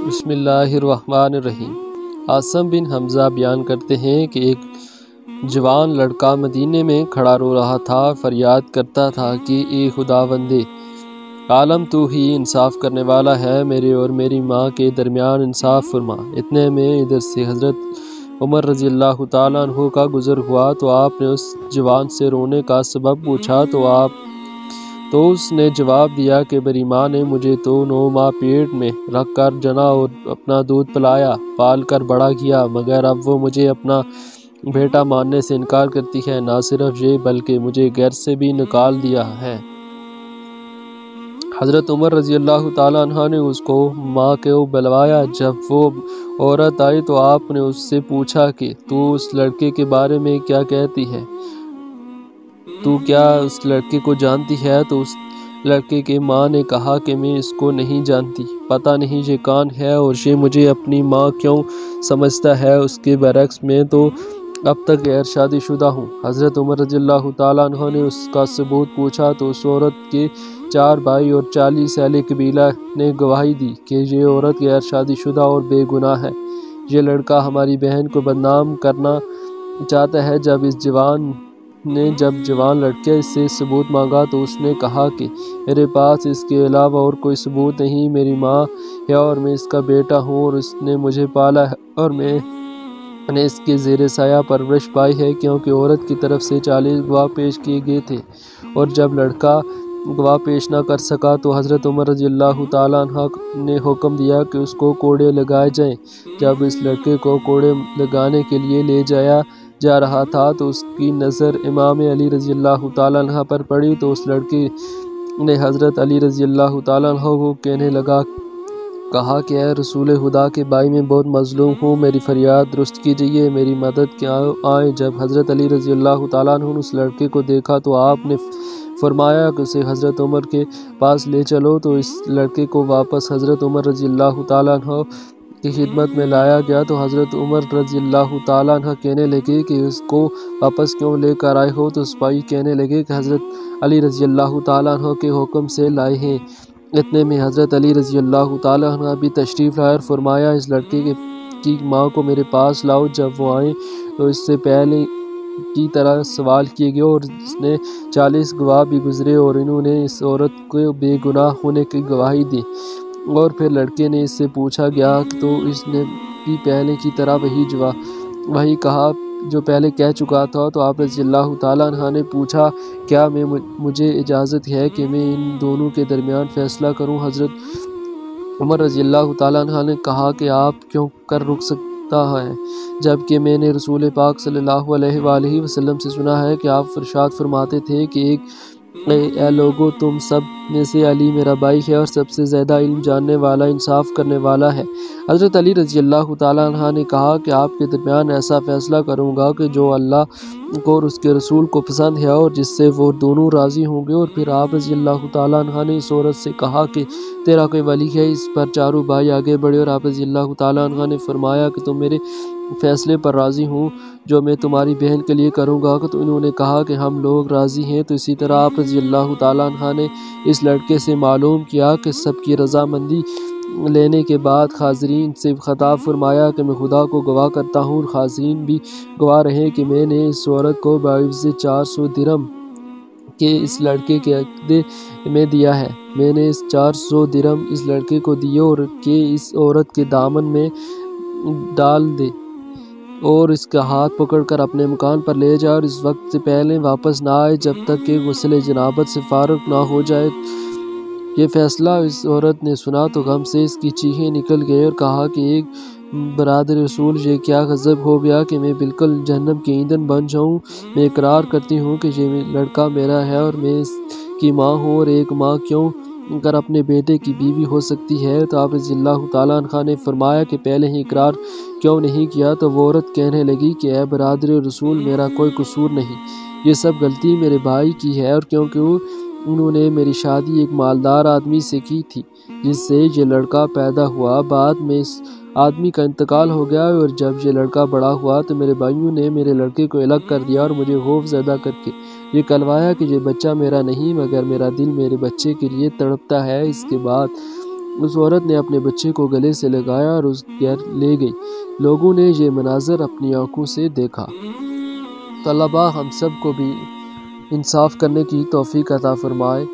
بسم اللہ الرحمن الرحیم۔ عاصم بن حمزہ بیان کرتے ہیں کہ ایک جوان لڑکا مدینے میں کھڑا رو رہا تھا، فریاد کرتا تھا کہ اے خداوندِ عالم، تو ہی انصاف کرنے والا ہے، میرے اور میری ماں کے درمیان انصاف فرما۔ اتنے میں ادھر سے حضرت عمر رضی اللہ تعالیٰ عنہ کا گزر ہوا تو آپ نے اس جوان سے رونے کا سبب پوچھا تو اس نے جواب دیا کہ میری ماں نے مجھے تو 9 ماہ پیٹ میں رکھ کر جنا اور اپنا دودھ پلایا، پال کر بڑا کیا، مگر اب وہ مجھے اپنا بیٹا ماننے سے انکار کرتی ہے۔ نہ صرف یہ بلکہ مجھے گھر سے بھی نکال دیا ہے۔ حضرت عمر رضی اللہ تعالیٰ عنہ نے اس کو ماں کو بلوایا۔ جب وہ عورت آئی تو آپ نے اس سے پوچھا کہ تو اس لڑکے کے بارے میں کیا کہتی ہے؟ تو کیا اس لڑکے کو جانتی ہے؟ تو اس لڑکے کی ماں نے کہا کہ میں اس کو نہیں جانتی، پتہ نہیں یہ کون ہے اور یہ مجھے اپنی ماں کیوں سمجھتا ہے، اس کے برعکس میں تو اب تک غیر شادی شدہ ہوں۔ حضرت عمر رضی اللہ تعالیٰ عنہ نے اس کا ثبوت پوچھا تو اس عورت کے 4 بھائی اور 40 اہل قبیلہ نے گواہی دی کہ یہ عورت غیر شادی شدہ اور بے گناہ ہے۔ یہ لڑکا ہماری بہن کو بدنام کرنا چاہتا ہے۔ جب جوان لڑکے سے ثبوت مانگا تو اس نے کہا کہ میرے پاس اس کے علاوہ اور کوئی ثبوت نہیں، میری ماں ہے اور میں اس کا بیٹا ہوں اور اس نے مجھے پالا ہے اور میں نے اس کے زیر سایہ پرورش پائی ہے، کیونکہ عورت کی طرف سے 40 گواہ پیش کیے گئے تھے اور جب لڑکا گواہ پیش نہ کر سکا تو حضرت عمر رضی اللہ تعالیٰ عنہ نے حکم دیا کہ اس کو کوڑے لگائے جائیں۔ جب اس لڑکے کو کوڑے لگانے کے لیے لے جایا جا رہا تھا تو اس کی نظر امام علی رضی اللہ تعالیٰ عنہ پر پڑی تو اس لڑکے نے حضرت علی رضی اللہ تعالیٰ عنہ کو کہنے لگا، کہا کہ اے رسول خدا کے بھائی، میں بہت مظلوم ہوں، میری فریاد درست کیجئے، میری مدد کے آئیں۔ جب حضرت علی رضی اللہ تعالیٰ عنہ نے اس لڑکے کو دیکھا تو آپ نے فرمایا کہ اسے حضرت عمر کے پاس لے چلو۔ تو اس لڑکے کو واپس حضرت عمر رضی اللہ تعالیٰ عنہ کی خدمت میں لایا گیا تو حضرت عمر رضی اللہ تعالیٰ عنہ کہنے لگے کہ اس کو واپس کیوں لے کر آئے ہو؟ تو سپاہی کہنے لگے کہ حضرت علی رضی اللہ تعالیٰ عنہ کے حکم سے لائے ہیں۔ اتنے میں حضرت علی رضی اللہ تعالیٰ عنہ بھی تشریف لائے اور فرمایا، اس لڑکے کی ماں کو میرے پاس لاؤ۔ جب وہ آئیں تو اس سے پہلے کی طرح سوال کیے گئے اور اس نے 40 گواہ بھی گزرے اور انہوں نے اس عورت کو بے گناہ ہونے کی گواہی دی، اور پھر لڑکے نے اس سے پوچھا گیا تو اس نے بھی پہلے کی طرح وہی کہا جو پہلے کہہ چکا تھا۔ تو آپ رضی اللہ تعالیٰ عنہ نے پوچھا، کیا مجھے اجازت ہے کہ میں ان دونوں کے درمیان فیصلہ کروں؟ حضرت عمر رضی اللہ تعالیٰ عنہ نے کہا کہ آپ کیوں کر رک سکتا ہے، جبکہ میں نے رسول پاک صلی اللہ علیہ وآلہ وسلم سے سنا ہے کہ آپ ارشاد فرماتے تھے کہ اے لوگو، تم سب میں سے علی میرا بھائی ہے اور سب سے زیادہ علم جاننے والا، انصاف کرنے والا ہے۔ حضرت علی رضی اللہ تعالیٰ عنہ نے کہا کہ آپ کے درمیان ایسا فیصلہ کروں گا کہ جو اللہ کو اور اس کے رسول کو پسند ہے اور جس سے وہ دونوں راضی ہوں گے۔ اور پھر آپ رضی اللہ تعالیٰ عنہ نے اس عورت سے کہا کہ تیرا کوئی ولی ہے؟ اس پر چاروں بھائی آگے بڑھے اور آپ رضی اللہ تعالیٰ عنہ نے فرمایا کہ تم میرے فیصلے پر راضی ہوں جو میں تمہاری بہن کے لیے کروں گا؟ تو انہوں نے کہا کہ ہم لوگ راضی ہیں۔ تو اسی طرح آپ رضی اللہ تعالیٰ عنہ نے اس لڑکے سے معلوم کیا کہ سب کی رضامندی لینے کے بعد حاضرین سے خطاب فرمایا کہ میں خدا کو گواہ کرتا ہوں اور حاضرین بھی گواہ رہیں کہ میں نے اس عورت کو بعوض 400 درہم کے اس لڑکے کے عقد میں دیا ہے۔ میں نے 400 درہم اس لڑکے کو دیے اور کہ اس عورت کے دامن میں ڈال دے اور اس کا ہاتھ پکڑ کر اپنے مکان پر لے جائے اور اس وقت سے پہلے واپس نہ آئے جب تک کہ غسل جنابت سے فارغ نہ ہو جائے۔ یہ فیصلہ اس عورت نے سنا تو غم سے اس کی چیخیں نکل گئی اور کہا کہ ایک برادر رسول، یہ کیا غضب ہو گیا کہ میں بالکل جہنم کے ایندھن بن جاؤں؟ میں اقرار کرتی ہوں کہ یہ لڑکا میرا ہے اور میں اس کی ماں ہوں، اور ایک ماں کیوں کر اپنے بیٹے کی بیوی ہو سکتی ہے؟ تو آپ رضی اللہ تعالیٰ عنہ نے فرمایا کہ پہلے ہی اقرار کیوں نہیں کیا؟ تو وہ عورت کہنے لگی کہ اے برادر رسول، میرا کوئی قصور نہیں، یہ سب غلطی میرے بھائی کی ہے، اور کیونکہ انہوں نے میری شادی ایک مالدار آدمی سے کی تھی جس سے یہ لڑکا پیدا ہوا۔ بعد میں اس آدمی کا انتقال ہو گیا اور جب یہ لڑکا بڑا ہوا تو میرے بھائیوں نے میرے لڑکے کو الگ کر دیا اور مجھے خوف زدہ کر کے یہ کہلوایا کہ یہ بچہ میرا نہیں، مگر میرا دل میرے بچے کے لیے تڑپتا ہے۔ اس کے بعد اس عورت نے اپنے بچے کو گلے سے لگایا اور اس گھر لے گئی۔ لوگوں نے یہ مناظر اپنی آنکھوں سے دیکھا۔ تو اللہ پاک ہم سب کو بھی انصاف کرنے کی توفیق عطا فرمائے۔